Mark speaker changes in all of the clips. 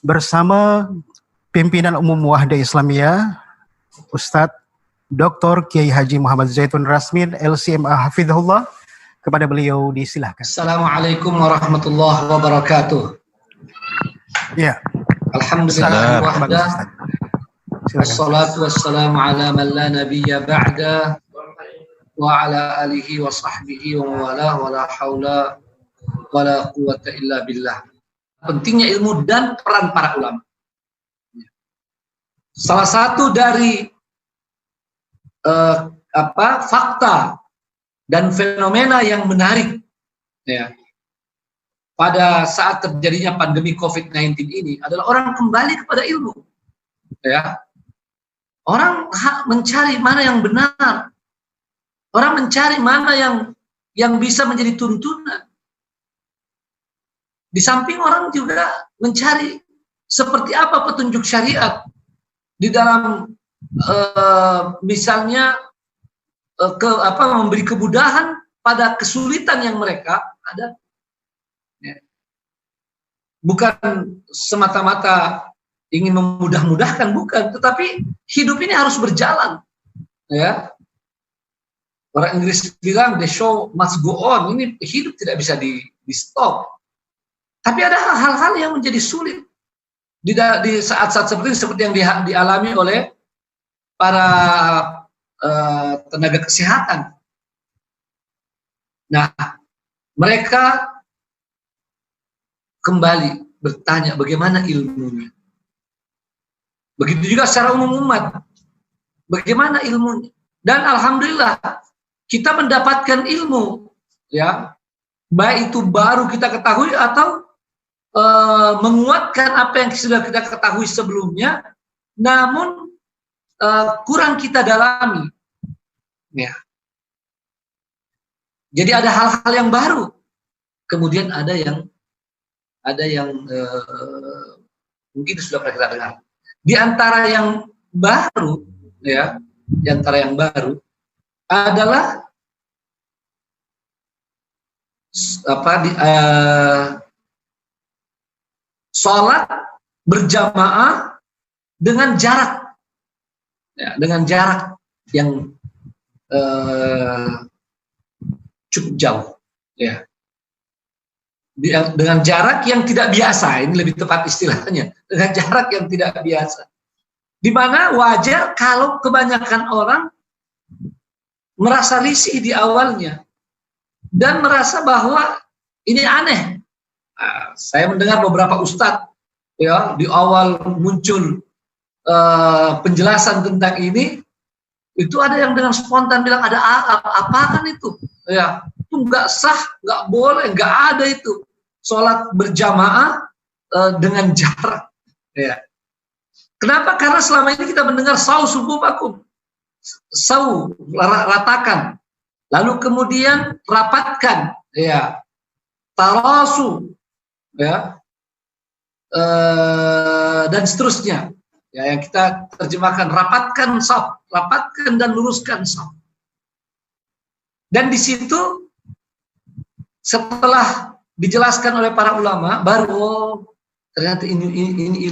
Speaker 1: bersama pimpinan umum Wahda Islamiyah Ustadz Dr. Kiai Haji Muhammad Zaitun Rasmin LCMA Hafizahullah. Kepada beliau disilahkan.
Speaker 2: Assalamualaikum warahmatullahi wabarakatuh.
Speaker 1: Ya.
Speaker 2: Alhamdulillah wahda. Wassalatu wassalamu ala man la nabiyya ba'da wa ala alihi wa sahbihi wa wala wala haula wala quwwata illa billah. Pentingnya ilmu dan peran para ulama. Salah satu dari fakta dan fenomena yang menarik ya pada saat terjadinya pandemi COVID-19 ini adalah orang kembali kepada ilmu ya. Orang mencari mana yang benar, orang mencari mana yang bisa menjadi tuntunan. Di samping orang juga mencari seperti apa petunjuk syariat di dalam misalnya memberi kemudahan pada kesulitan yang mereka ada. Ya. Bukan semata-mata ingin memudah-mudahkan, bukan, tetapi hidup ini harus berjalan. Ya. Orang Inggris bilang the show must go on. Ini hidup tidak bisa di stop. Tapi ada hal-hal yang menjadi sulit di saat-saat seperti yang dialami oleh para tenaga kesehatan. Nah, mereka kembali bertanya bagaimana ilmunya. Begitu juga secara umum umat, bagaimana ilmunya. Dan alhamdulillah kita mendapatkan ilmu, ya, baik itu baru kita ketahui atau menguatkan apa yang sudah kita ketahui sebelumnya, namun kurang kita dalami, ya. Jadi ada hal-hal yang baru, kemudian ada yang mungkin sudah pernah kita dengar. Di antara yang baru, ya, di antara yang baru adalah sholat berjamaah dengan jarak. Ya, dengan jarak yang cukup jauh, ya. Dengan jarak yang tidak biasa, ini lebih tepat istilahnya, dengan jarak yang tidak biasa. Di mana wajar kalau kebanyakan orang merasa risih di awalnya dan merasa bahwa ini aneh. Nah, saya mendengar beberapa ustadz, ya, di awal muncul penjelasan tentang ini, itu ada yang dengan spontan bilang ada apaan itu, ya, itu nggak sah, nggak boleh, nggak ada itu sholat berjamaah dengan jarak, ya. Kenapa? Karena selama ini kita mendengar saw subuhakum, saw ratakan, lalu kemudian rapatkan, ya, tarasu, ya, dan seterusnya. Ya, yang kita terjemahkan rapatkan shaf, rapatkan dan luruskan shaf. Dan di situ setelah dijelaskan oleh para ulama baru ternyata ini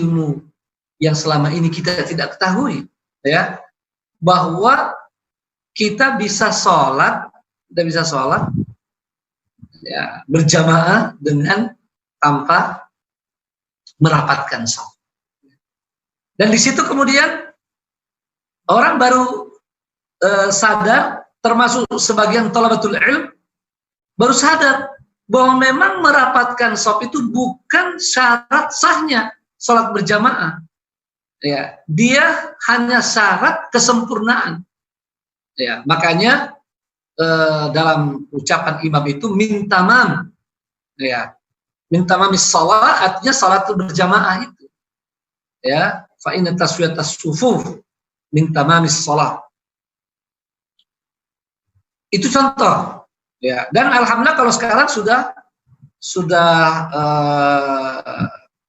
Speaker 2: ilmu yang selama ini kita tidak ketahui, ya, bahwa kita bisa sholat ya, berjamaah dengan tanpa merapatkan shaf. Dan di situ kemudian orang baru sadar, termasuk sebagian thalabatul ilm, baru sadar bahwa memang merapatkan shaf itu bukan syarat sahnya sholat berjamaah. Ya, dia hanya syarat kesempurnaan. Ya, makanya dalam ucapan imam itu min tamam, ya, min tamamis shalah artinya salat berjamaah itu. Ya, fa inna taswiyatas sufuf min tamamis shalah. Itu contoh, ya. Dan alhamdulillah kalau sekarang sudah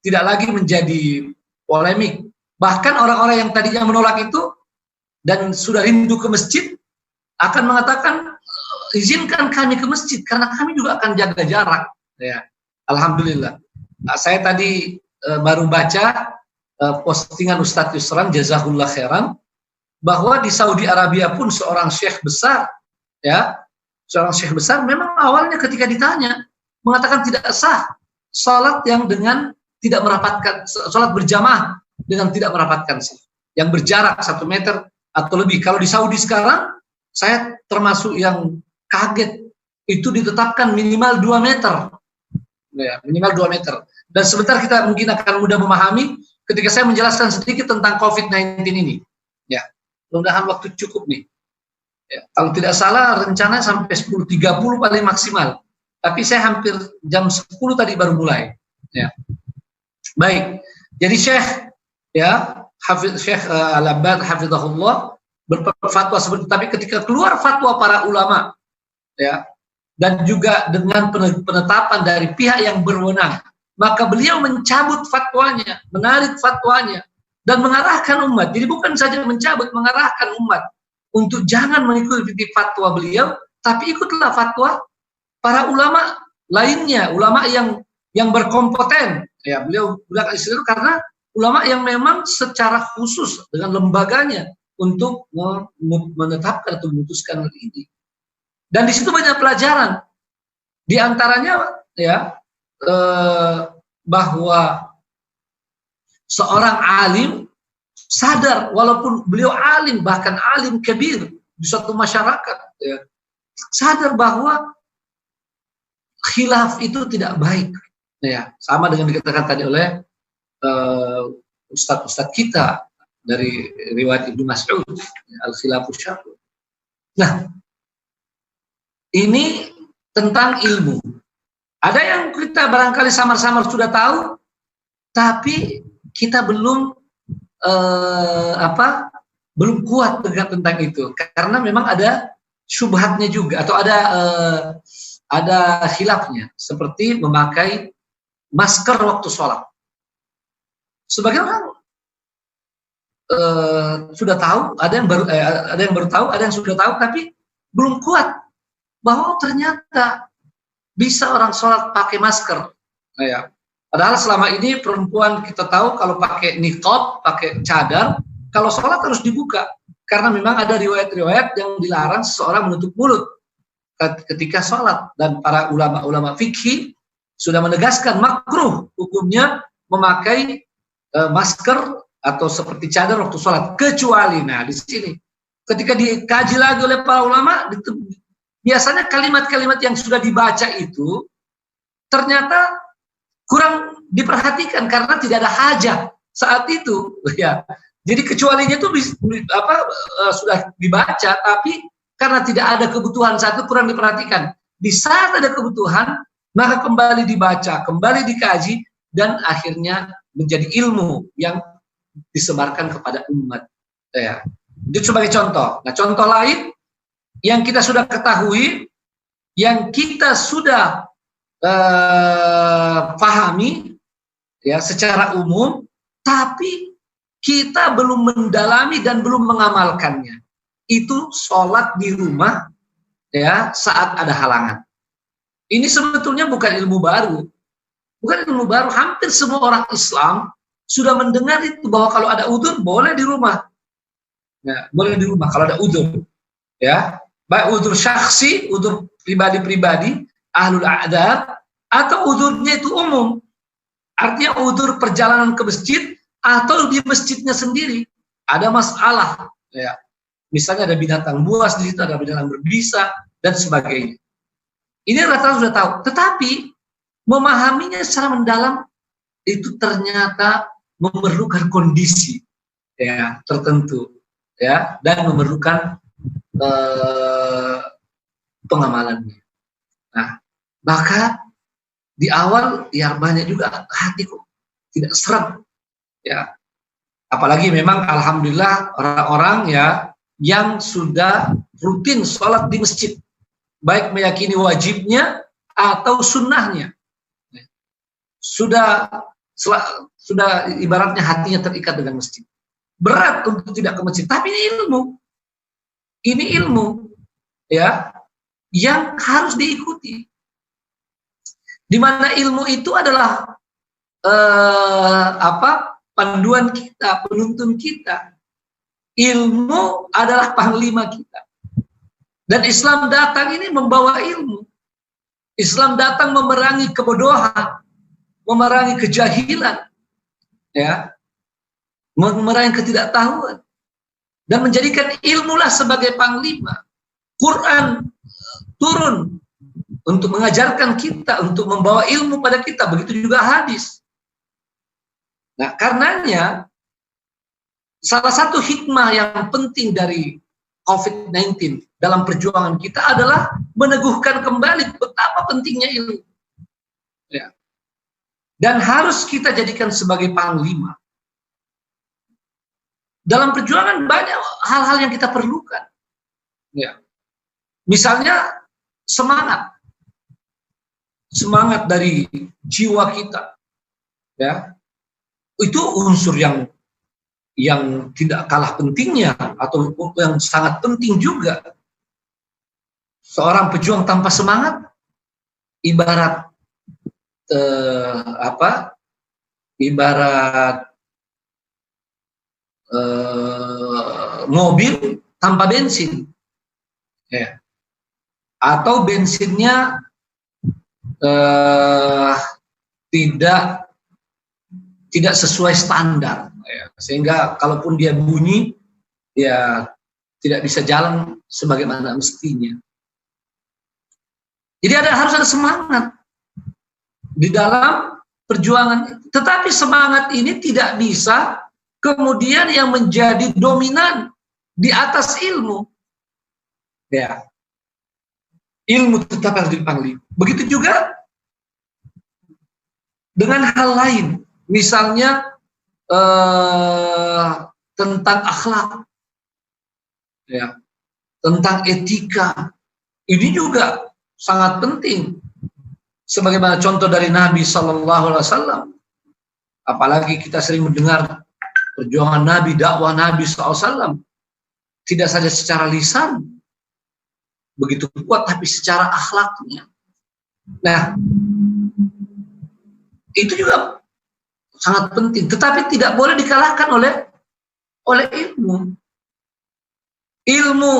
Speaker 2: tidak lagi menjadi polemik. Bahkan orang-orang yang tadinya menolak itu dan sudah rindu ke masjid akan mengatakan izinkan kami ke masjid karena kami juga akan jaga jarak. Ya, alhamdulillah. Nah, saya tadi baru baca postingan Ustadz Yusran jazahullah khairan, bahwa di Saudi Arabia pun seorang syekh besar, ya, seorang syekh besar memang awalnya ketika ditanya mengatakan tidak sah salat yang dengan tidak merapatkan, salat berjamaah dengan tidak merapatkan saf, yang berjarak 1 meter atau lebih. Kalau di Saudi sekarang, saya termasuk yang kaget, itu ditetapkan minimal 2 meter, ya, minimal 2 meter. Dan sebentar kita mungkin akan mudah memahami ketika saya menjelaskan sedikit tentang COVID-19 ini, ya. Mudah-mudahan waktu cukup nih. Ya, kalau tidak salah rencana sampai 10.30 paling maksimal. Tapi saya hampir jam 10 tadi baru mulai. Ya. Baik. Jadi Syekh, ya, Syekh Al-Abbad hafizahullah berfatwa seperti itu. Tapi ketika keluar fatwa para ulama, ya, dan juga dengan penetapan dari pihak yang berwenang, maka beliau mencabut fatwanya, menarik fatwanya, dan mengarahkan umat. Jadi bukan saja mencabut, mengarahkan umat untuk jangan mengikuti fatwa beliau, tapi ikutlah fatwa para ulama lainnya, ulama yang berkompeten. Ya, beliau bilang itu karena ulama yang memang secara khusus dengan lembaganya untuk menetapkan atau memutuskan hal ini. Dan di situ banyak pelajaran. Di antaranya, ya, bahwa seorang alim sadar, walaupun beliau alim, bahkan alim kabir di suatu masyarakat, ya, sadar bahwa khilaf itu tidak baik, ya, sama dengan dikatakan tadi oleh ustadz-ustadz kita dari riwayat Ibnu Mas'ud, al-khilafu syarr. Nah, ini tentang ilmu. Ada yang kita barangkali samar-samar sudah tahu, tapi kita belum belum kuat tentang itu, karena memang ada syubhatnya juga, atau ada khilafnya, seperti memakai masker waktu sholat. Sebagian orang sudah tahu, ada yang baru tahu, ada yang sudah tahu, tapi belum kuat bahwa ternyata bisa orang sholat pakai masker. Nah, ya. Padahal selama ini perempuan kita tahu kalau pakai niqab, pakai cadar, kalau sholat harus dibuka. Karena memang ada riwayat-riwayat yang dilarang seseorang menutup mulut ketika sholat. Dan para ulama-ulama fikih sudah menegaskan makruh hukumnya memakai masker atau seperti cadar waktu sholat. Kecuali, nah di sini, ketika dikaji lagi oleh para ulama, biasanya kalimat-kalimat yang sudah dibaca itu ternyata kurang diperhatikan karena tidak ada hajat saat itu, ya. Jadi kecualinya itu sudah dibaca, tapi karena tidak ada kebutuhan saat itu kurang diperhatikan. Di saat ada kebutuhan, maka kembali dibaca, kembali dikaji, dan akhirnya menjadi ilmu yang disebarkan kepada umat. Ya. Itu sebagai contoh. Nah, contoh lain yang kita sudah ketahui, yang kita sudah pahami, ya, secara umum, tapi kita belum mendalami dan belum mengamalkannya. Itu sholat di rumah, ya, saat ada halangan. Ini sebetulnya bukan ilmu baru, bukan ilmu baru. Hampir semua orang Islam sudah mendengar itu, bahwa kalau ada udzur boleh di rumah, ya, boleh di rumah kalau ada udzur, ya. Baik udzur syakhsi, udzur pribadi-pribadi, ahlul a'dad, atau udzurnya itu umum. Artinya udzur perjalanan ke masjid, atau di masjidnya sendiri ada masalah, ya. Misalnya ada binatang buas di situ, ada binatang berbisa, dan sebagainya. Ini rata-rata sudah tahu. Tetapi memahaminya secara mendalam itu ternyata memerlukan kondisi, ya, tertentu, ya, dan memerlukan pengamalannya. Nah, maka di awal ya banyak juga hati kok tidak seret, ya. Apalagi memang alhamdulillah orang-orang, ya, yang sudah rutin sholat di masjid, baik meyakini wajibnya atau sunnahnya, sudah ibaratnya hatinya terikat dengan masjid. Berat untuk tidak ke masjid, tapi ini ilmu. Ini ilmu, ya, yang harus diikuti. Di mana ilmu itu adalah panduan kita, penuntun kita. Ilmu adalah panglima kita. Dan Islam datang ini membawa ilmu. Islam datang memerangi kebodohan, memerangi kejahilan, ya, memerangi ketidaktahuan, dan menjadikan ilmulah sebagai panglima. Quran turun untuk mengajarkan kita, untuk membawa ilmu pada kita. Begitu juga hadis. Nah, karenanya salah satu hikmah yang penting dari COVID-19 dalam perjuangan kita adalah meneguhkan kembali betapa pentingnya ilmu. Ya. Dan harus kita jadikan sebagai panglima. Dalam perjuangan banyak hal-hal yang kita perlukan. Ya. Misalnya semangat. Semangat dari jiwa kita. Ya. Itu unsur yang tidak kalah pentingnya atau yang sangat penting juga. Seorang pejuang tanpa semangat ibarat mobil tanpa bensin, ya. Atau bensinnya tidak sesuai standar, ya. Sehingga kalaupun dia bunyi, ya tidak bisa jalan sebagaimana mestinya. Jadi harus ada semangat di dalam perjuangan. Tetapi semangat ini tidak bisa kemudian yang menjadi dominan di atas ilmu. Ya, ilmu tetap harus dipanggil. Begitu juga dengan hal lain, misalnya tentang akhlak, ya, tentang etika. Ini juga sangat penting. Sebagaimana contoh dari Nabi SAW. Apalagi kita sering mendengar perjuangan Nabi, dakwah Nabi SAW. Tidak saja secara lisan begitu kuat, tapi secara akhlaknya. Nah, itu juga sangat penting. Tetapi tidak boleh dikalahkan oleh ilmu. Ilmu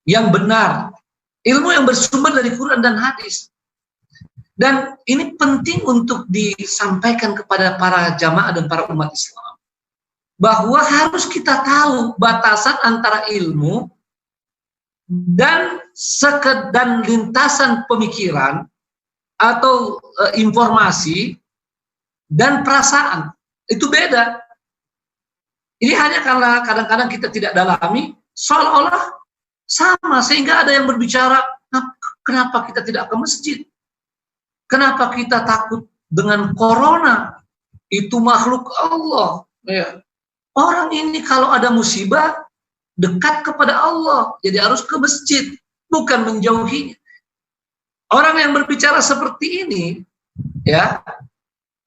Speaker 2: yang benar. Ilmu yang bersumber dari Quran dan hadis. Dan ini penting untuk disampaikan kepada para jamaah dan para umat Islam. Bahwa harus kita tahu batasan antara ilmu dan lintasan pemikiran atau informasi dan perasaan. Itu beda. Ini hanya karena kadang-kadang kita tidak dalami, seolah-olah sama, sehingga ada yang berbicara, kenapa kita tidak ke masjid? Kenapa kita takut dengan corona? Itu makhluk Allah. Ya. Orang ini kalau ada musibah, dekat kepada Allah, jadi harus ke masjid, bukan menjauhinya. Orang yang berbicara seperti ini, ya,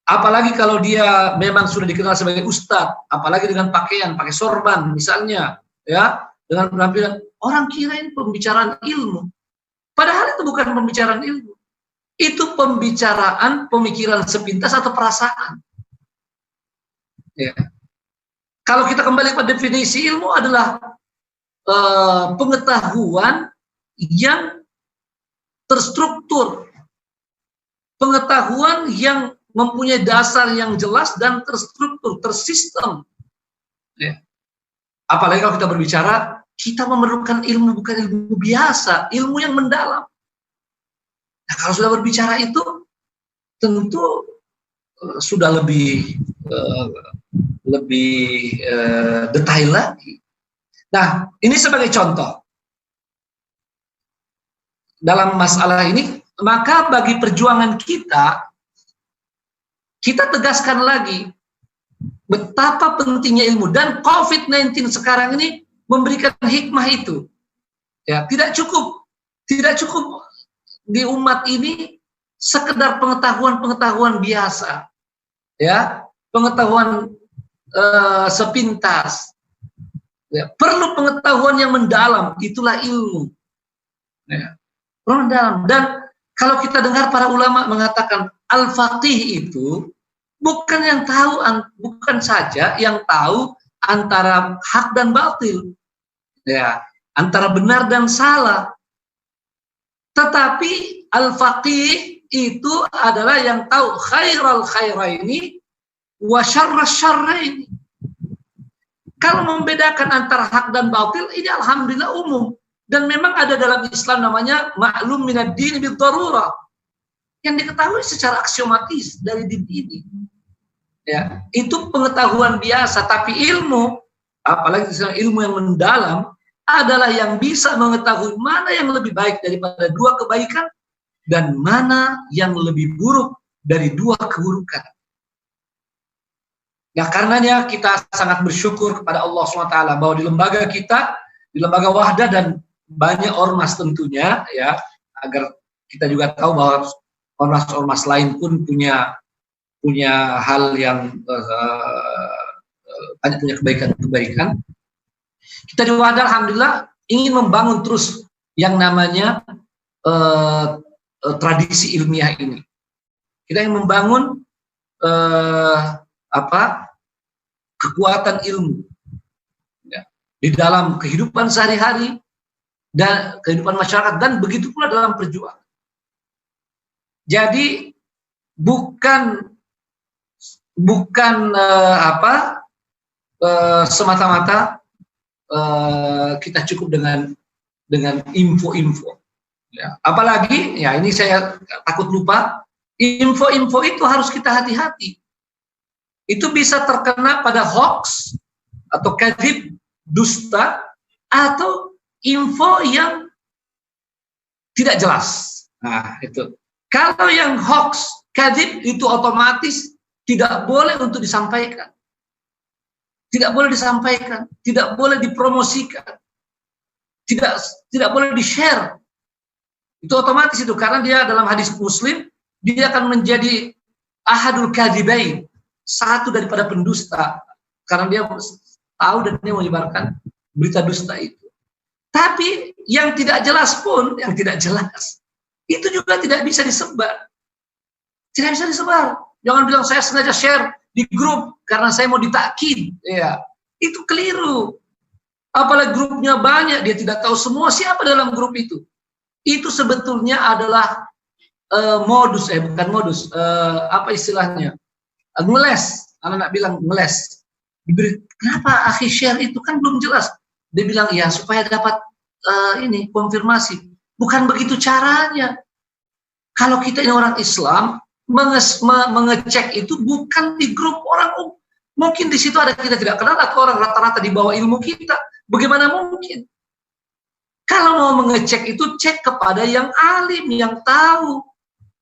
Speaker 2: apalagi kalau dia memang sudah dikenal sebagai ustadz, apalagi dengan pakaian, pakai sorban misalnya, ya, dengan penampilan, orang kira ini pembicaraan ilmu. Padahal itu bukan pembicaraan ilmu. Itu pembicaraan pemikiran sepintas atau perasaan. Ya. Kalau kita kembali pada definisi ilmu adalah pengetahuan yang terstruktur. Pengetahuan yang mempunyai dasar yang jelas dan terstruktur, tersistem. Ya. Apalagi kalau kita berbicara, kita memerlukan ilmu bukan ilmu biasa, ilmu yang mendalam. Nah, kalau sudah berbicara itu, tentu sudah lebih detail lagi. Nah, ini sebagai contoh. Dalam masalah ini, maka bagi perjuangan kita tegaskan lagi betapa pentingnya ilmu, dan COVID-19 sekarang ini memberikan hikmah itu. Ya, tidak cukup di umat ini sekedar pengetahuan biasa, ya, pengetahuan sepintas. Ya, perlu pengetahuan yang mendalam, itulah ilmu. Ya, perlu mendalam. Dan kalau kita dengar para ulama mengatakan al-faqih itu Bukan yang tahu, bukan saja yang tahu antara hak dan batil, ya, antara benar dan salah. Tetapi al-faqih itu adalah yang tahu khairal khairaini wa syarras syarraini. Kalau membedakan antara hak dan batil, ini alhamdulillah umum. Dan memang ada dalam Islam namanya ma'lum minad din bil darurah, yang diketahui secara aksiomatis dari din ini. Ya, itu pengetahuan biasa, tapi ilmu, apalagi ilmu yang mendalam, adalah yang bisa mengetahui mana yang lebih baik daripada dua kebaikan dan mana yang lebih buruk dari dua keburukan. Ya, karenanya kita sangat bersyukur kepada Allah SWT bahwa di lembaga kita, di lembaga Wahdah dan banyak ormas tentunya, ya, agar kita juga tahu bahwa ormas-ormas lain pun punya hal yang banyak, punya kebaikan-kebaikan. Kita di Wahdah alhamdulillah ingin membangun terus yang namanya tradisi ilmiah ini. Kita ingin membangun kekuatan ilmu, ya, di dalam kehidupan sehari-hari dan kehidupan masyarakat, dan begitu pula dalam perjuangan. Jadi bukan semata-mata kita cukup dengan info-info, ya. Apalagi, ya, ini saya takut lupa, info-info itu harus kita hati-hati. Itu bisa terkena pada hoax atau kadzib, dusta, atau info yang tidak jelas. Nah, itu. Kalau yang hoax, kadzib, itu otomatis tidak boleh untuk disampaikan. Tidak boleh disampaikan, tidak boleh dipromosikan, tidak boleh di-share. Itu otomatis itu, karena dia dalam hadis Muslim, dia akan menjadi ahadul kadzibain, satu daripada pendusta, karena dia tahu dan dia menyebarkan berita dusta itu. Tapi yang tidak jelas pun, yang tidak jelas, itu juga tidak bisa disebar. Tidak bisa disebar. Jangan bilang saya sengaja share di grup karena saya mau ditakin, ya. Itu keliru. Apalagi grupnya banyak, dia tidak tahu semua siapa dalam grup itu. Itu sebetulnya adalah bukan modus, apa istilahnya? Ngeles, anak-anak bilang ngeles. Kenapa akhi share itu, kan belum jelas. Dia bilang ya supaya dapat konfirmasi. Bukan begitu caranya. Kalau kita ini orang Islam, mengecek itu bukan di grup orang. Mungkin di situ ada kita tidak kenal atau orang rata-rata di bawah ilmu kita. Bagaimana mungkin? Kalau mau mengecek itu cek kepada yang alim, yang tahu.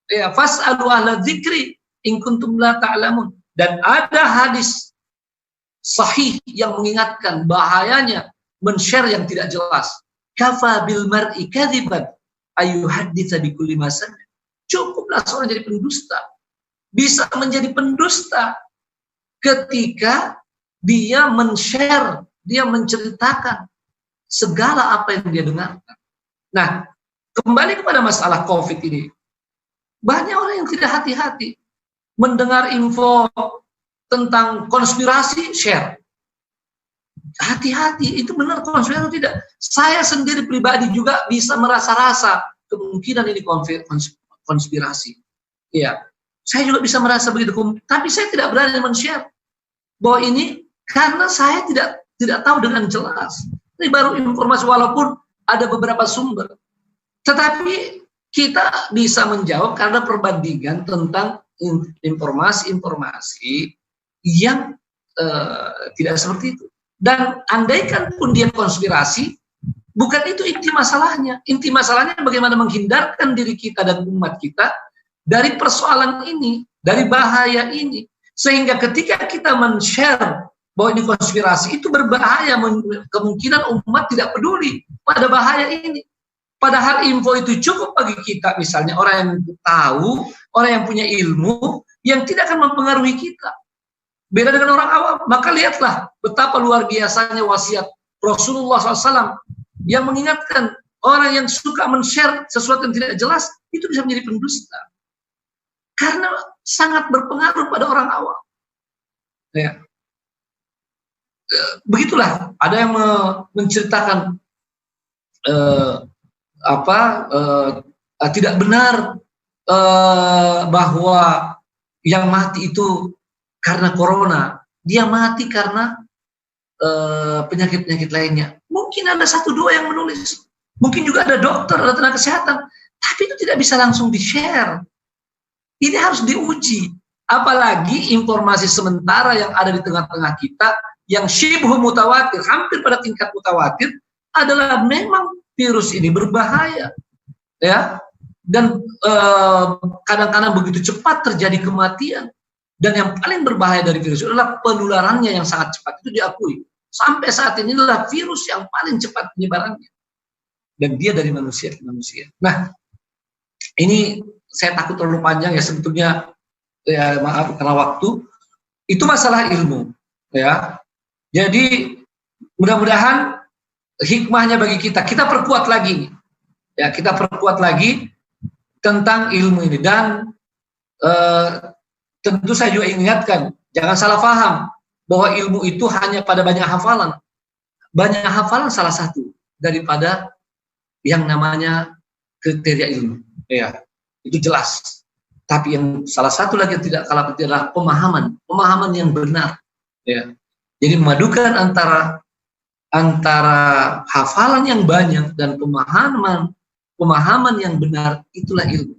Speaker 2: Ya, fas'alu ahla dzikri in kuntum la ta'lamun. Dan ada hadis sahih yang mengingatkan bahayanya men-share yang tidak jelas. Kafa bil mar'i kadziban ayyuhadditsa bi kulli ma sami'a. Cukuplah seorang jadi pendusta. Bisa menjadi pendusta ketika dia men-share, dia menceritakan segala apa yang dia dengarkan. Nah, kembali kepada masalah COVID ini. Banyak orang yang tidak hati-hati. Mendengar info tentang konspirasi, share. Hati-hati, itu benar konspirasi atau tidak. Saya sendiri pribadi juga bisa merasa-rasa kemungkinan ini konspirasi. Iya, saya juga bisa merasa begitu. Tapi saya tidak berani men-share bahwa ini karena saya tidak tahu dengan jelas. Ini baru informasi walaupun ada beberapa sumber. Tetapi kita bisa menjawab karena perbandingan tentang informasi-informasi yang tidak seperti itu. Dan andaikan pun dia konspirasi, bukan itu inti masalahnya. Inti masalahnya bagaimana menghindarkan diri kita dan umat kita dari persoalan ini, dari bahaya ini. Sehingga ketika kita men-share bahwa ini konspirasi, itu berbahaya, kemungkinan umat tidak peduli pada bahaya ini. Padahal info itu cukup bagi kita, misalnya orang yang tahu, orang yang punya ilmu, yang tidak akan mempengaruhi kita. Beda dengan orang awam. Maka lihatlah betapa luar biasanya wasiat Rasulullah SAW yang mengingatkan orang yang suka men-share sesuatu yang tidak jelas, itu bisa menjadi pendusta. Karena sangat berpengaruh pada orang awam. Ya. Begitulah, ada yang menceritakan tidak benar bahwa yang mati itu karena corona, dia mati karena penyakit-penyakit lainnya. Mungkin ada 1-2 yang menulis, mungkin juga ada dokter, ada tenaga kesehatan, tapi itu tidak bisa langsung di-share. Ini harus diuji. Apalagi informasi sementara yang ada di tengah-tengah kita, yang syibhu mutawatir, hampir pada tingkat mutawatir, adalah memang virus ini berbahaya. Ya, dan kadang-kadang begitu cepat terjadi kematian. Dan yang paling berbahaya dari virus itu adalah penularannya yang sangat cepat, itu diakui. Sampai saat ini adalah virus yang paling cepat penyebarannya. Dan dia dari manusia ke manusia. Nah, ini saya takut terlalu panjang ya sebetulnya, ya maaf karena waktu. Itu masalah ilmu, ya. Jadi mudah-mudahan hikmahnya bagi kita perkuat lagi, ya, kita perkuat lagi tentang ilmu ini. Dan tentu saya juga ingatkan, jangan salah paham bahwa ilmu itu hanya pada banyak hafalan. Banyak hafalan salah satu daripada yang namanya kriteria ilmu, ya, itu jelas. Tapi yang salah satu lagi yang tidak kalah penting adalah pemahaman yang benar, ya. Jadi memadukan antara hafalan yang banyak dan pemahaman yang benar, itulah ilmu.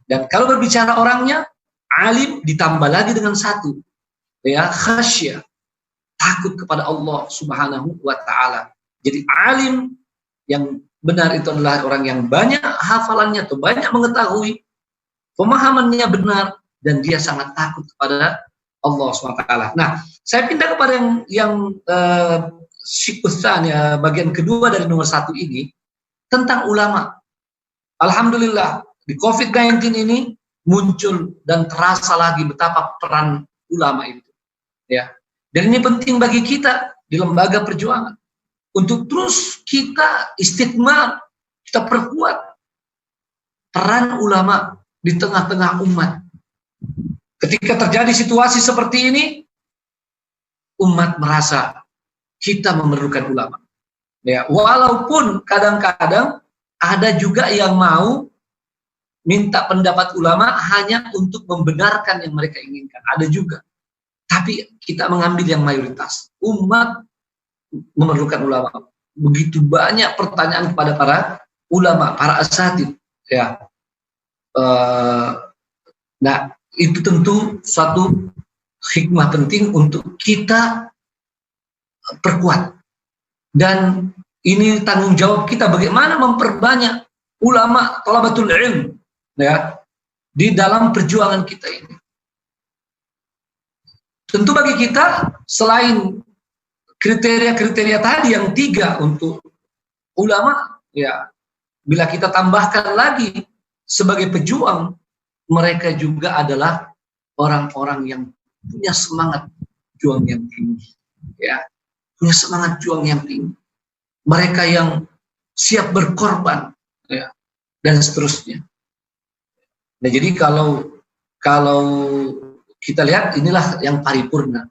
Speaker 2: Dan kalau berbicara orangnya, alim ditambah lagi dengan satu, ya, khasyah, takut kepada Allah Subhanahu wa Ta'ala. Jadi alim yang benar itu adalah orang yang banyak hafalannya atau banyak mengetahui, pemahamannya benar, dan dia sangat takut kepada Allah SWT. Nah, saya pindah kepada yang syikusan, ya, bagian kedua dari nomor 1 ini, tentang ulama. Alhamdulillah, di COVID-19 ini muncul dan terasa lagi betapa peran ulama itu, ya. Dan ini penting bagi kita di lembaga perjuangan untuk terus kita istiqmal, kita perkuat peran ulama di tengah-tengah umat. Ketika terjadi situasi seperti ini, umat merasa kita memerlukan ulama, ya. Walaupun kadang-kadang ada juga yang mau minta pendapat ulama hanya untuk membenarkan yang mereka inginkan. Ada juga. Tapi kita mengambil yang mayoritas. Umat memerlukan ulama. Begitu banyak pertanyaan kepada para ulama, para asatidz, ya. Nah, itu tentu suatu hikmah penting untuk kita perkuat. Dan ini tanggung jawab kita bagaimana memperbanyak ulama thalabatul ilm, ya, di dalam perjuangan kita ini. Tentu bagi kita, selain kriteria-kriteria tadi yang 3 untuk ulama, ya, bila kita tambahkan lagi sebagai pejuang, mereka juga adalah orang-orang yang punya semangat juang yang tinggi, ya, punya semangat juang yang tinggi. Mereka yang siap berkorban, ya, dan seterusnya. Nah, jadi kalau kita lihat, inilah yang paripurna,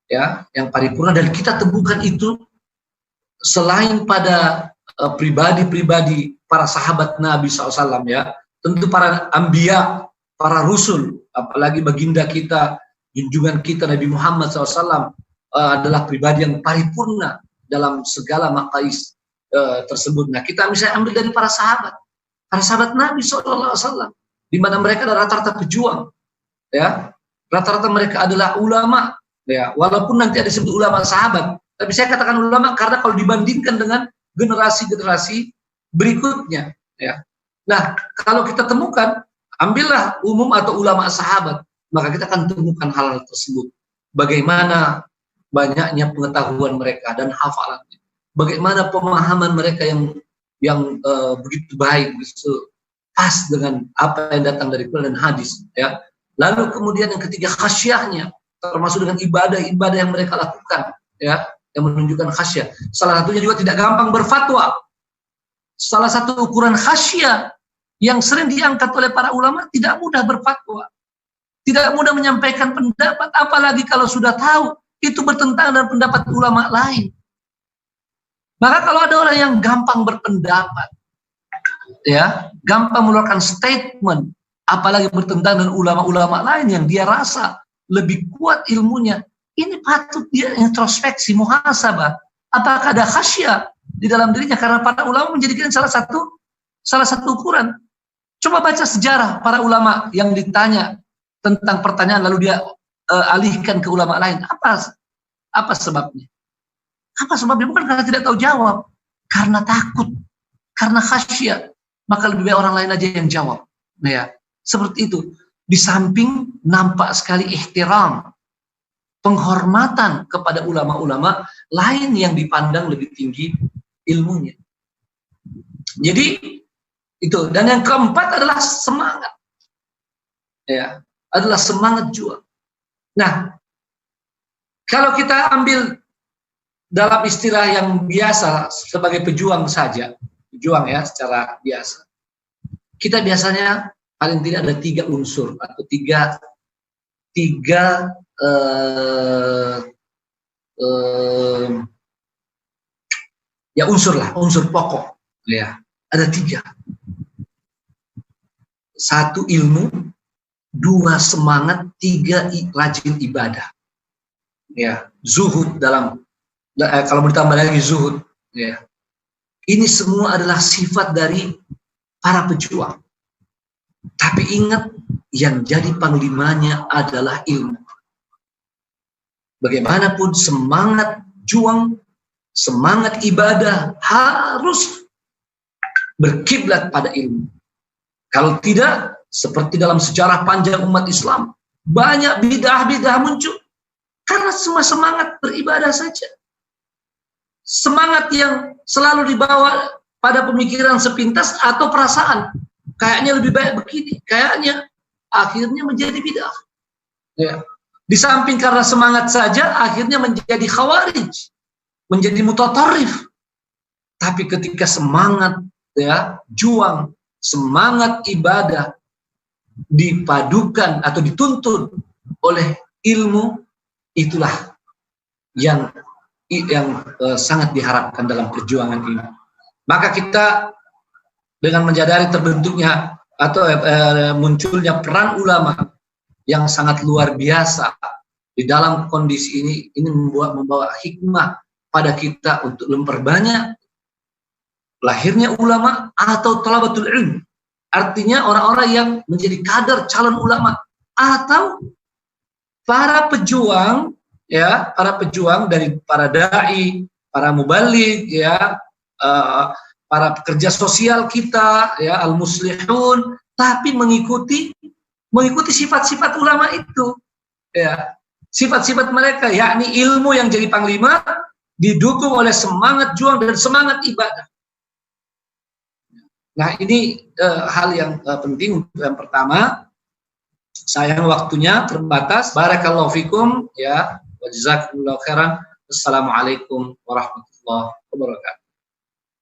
Speaker 2: ya, yang paripurna, dan kita temukan itu selain pada pribadi-pribadi para sahabat Nabi SAW, ya, tentu para anbiya, para rusul, apalagi baginda kita, junjungan kita Nabi Muhammad SAW adalah pribadi yang paripurna dalam segala maqais tersebut. Nah, kita bisa ambil dari para sahabat Nabi SAW, di mana mereka adalah rata-rata pejuang, ya, rata-rata mereka adalah ulama, ya, walaupun nanti ada disebut ulama sahabat, tapi saya katakan ulama karena kalau dibandingkan dengan generasi-generasi berikutnya, ya. Nah, kalau kita temukan, ambillah umum atau ulama sahabat, maka kita akan temukan hal tersebut. Bagaimana banyaknya pengetahuan mereka dan hafalannya, bagaimana pemahaman mereka yang begitu baik, begitu pas dengan apa yang datang dari Quran dan hadis, ya. Lalu kemudian yang ketiga, khasyahnya, termasuk dengan ibadah-ibadah yang mereka lakukan, ya, yang menunjukkan khasyah. Salah satunya juga tidak gampang berfatwa. Salah satu ukuran khasyah yang sering diangkat oleh para ulama, tidak mudah berfatwa. tidak mudah menyampaikan pendapat, apalagi kalau sudah tahu itu bertentangan dengan pendapat ulama lain. Maka kalau ada orang yang gampang berpendapat, ya, gampang mengeluarkan statement, apalagi bertentangan dengan ulama-ulama lain yang dia rasa lebih kuat ilmunya, ini patut dia introspeksi, muhasabah. Apakah ada khasyah di dalam dirinya? Karena para ulama menjadikan salah satu ukuran. Coba baca sejarah para ulama yang ditanya tentang pertanyaan lalu dia alihkan ke ulama lain. Apa sebabnya? Apa sebabnya? Bukan karena tidak tahu jawab, karena takut, karena khasyah. Maka lebih baik orang lain aja yang jawab. Nah, ya, seperti itu. Di samping nampak sekali ihtiram, penghormatan kepada ulama-ulama lain yang dipandang lebih tinggi ilmunya. Jadi itu. Dan yang keempat adalah semangat. Ya, adalah semangat juang. Nah, kalau kita ambil dalam istilah yang biasa sebagai pejuang saja, pejuang ya secara biasa, kita biasanya paling tidak ada 3 unsur atau tiga ya unsur pokok ya, ada 3. 1 ilmu, 2 semangat, 3 rajin ibadah. Ya, zuhud kalau ditambah lagi zuhud, ya. Ini semua adalah sifat dari para pejuang. Tapi ingat, yang jadi panglimanya adalah ilmu. Bagaimanapun semangat juang, semangat ibadah harus berkiblat pada ilmu. Kalau tidak, seperti dalam sejarah panjang umat Islam, banyak bidah-bidah muncul karena semua semangat beribadah saja. Semangat yang selalu dibawa pada pemikiran sepintas atau perasaan. Kayaknya lebih baik begini, kayaknya akhirnya menjadi bidah. Ya. Di samping karena semangat saja, akhirnya menjadi khawarij, menjadi mutatarrif. Tapi ketika semangat ya juang, semangat ibadah dipadukan atau dituntun oleh ilmu, itulah yang sangat diharapkan dalam perjuangan ini. Maka kita dengan menyadari terbentuknya atau munculnya peran ulama yang sangat luar biasa di dalam kondisi ini membawa hikmah pada kita untuk memperbanyak lahirnya ulama atau thalabatul ilm. Artinya orang-orang yang menjadi kader calon ulama atau para pejuang ya, para pejuang dari para dai, para mubaligh ya, para pekerja sosial kita ya, al-muslihun, tapi mengikuti sifat-sifat ulama itu ya, sifat-sifat mereka, yakni ilmu yang jadi panglima didukung oleh semangat juang dan semangat ibadah. Nah, ini hal yang penting untuk yang pertama. Sayang waktunya terbatas. Barakallahu fikum ya. Wa jazakumullahu khairan. Assalamualaikum warahmatullahi wabarakatuh.